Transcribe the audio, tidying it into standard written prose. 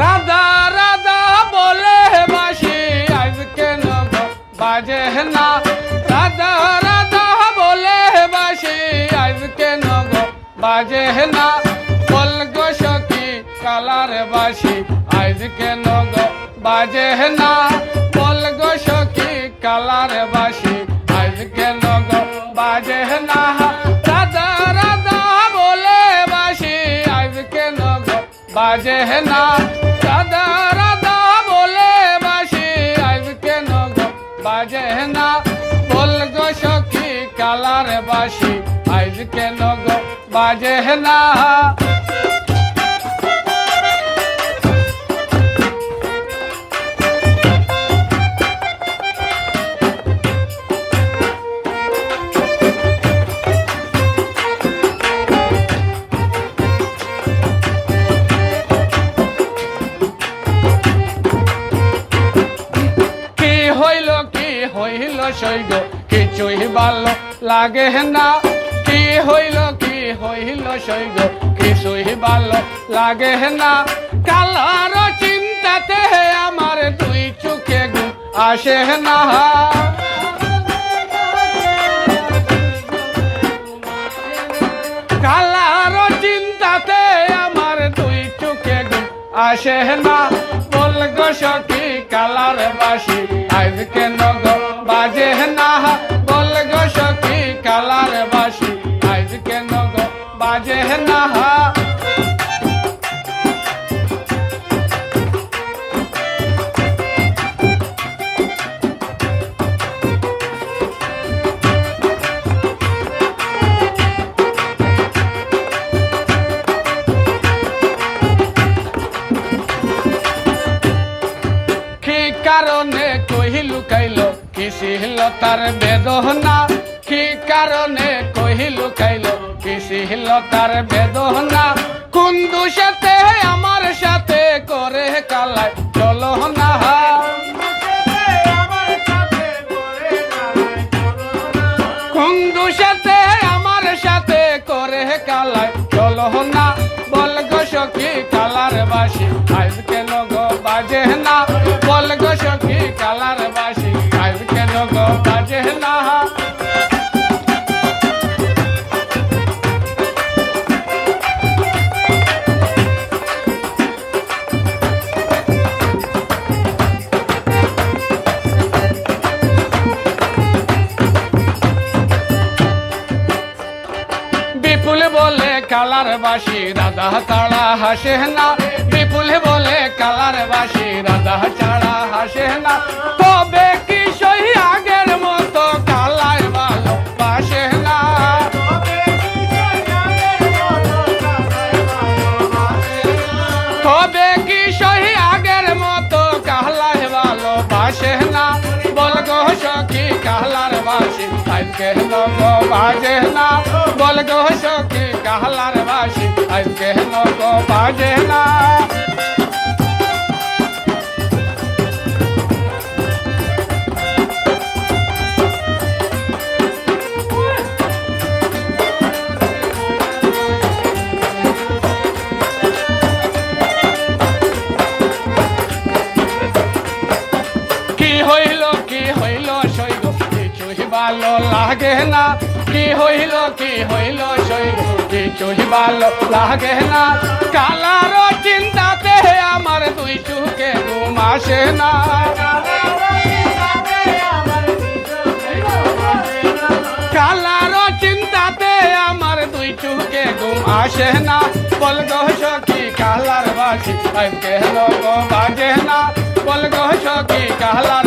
রাধা রাধা বলে বাসি আজ কেন গো বাজে না রাধা রাধা বলে বাসি আজ কেন গো বাজে না বল গো সখী কালার বাসি আজ কেন গো বাজে না বল গো সখী কালার বাসি আজ কেন গো বাজে না রাধা রাধা বলে বাসি আজ কেন গো বাজে না রাধা রাধা বলে বাসি আজ কেন গো বাজে না বল গো সখী কালার বাসি আজ কেন গো বাজে না হইল সৈগ কিছুই ভালো লাগে না কি হইল সৈগ কিছুই ভালো লাগে না কালার চিন্তাতে আমার দুই চোখে ঘুম আসে না কালার চিন্তাতে আমার দুই চোখে ঘুম আসে না বল গো সখী কালার বাসি আজ কেন গো বাজে না বল গো সখী কালার বাসি আজ কেন গো বাজে না কারণে কহিলু কাইল কিসিল তার বেদনা কি কারণে কহিলু কাইল কিসিল তার বেদনা কোন দোষেতে আমার সাথে করে কালাই চলো না কোন দোষেতে আমার সাথে করে কালাই চলো না বল গো সখী কালার বাসি আজ কেন গো বাজে না বল গো সখী কালার বাসি আজ কেন গো বাজে না বিপুল বলে কালার বাসি রাধা তাড়া হাসে না বিপুল বলে কালার বাসি রাধা ছাড়া হাসে না তবে কি সহি আগের মতো কালার ভালো বাসে না তবে কি সহি আগের মতো কালার ভালো বাসে না বল গো সখী কালার বাসি আজ কেন গো বাজে না বল গো সখী কালার বাসি আজ কেন গো বাজে না কি হইল সৈগ কিছুই ভালো লাগে না কি হইল সৈগ কিছুই ভালো লাগে না কালার চিন্তাতে আমার দুই চোখে ঘুম আসে না কালার চিন্তাতে আমার দুই চোখে ঘুম আসে না বল গো সখী কালার বাসি আজ কেন গো বাজে না বল গো সখী কালার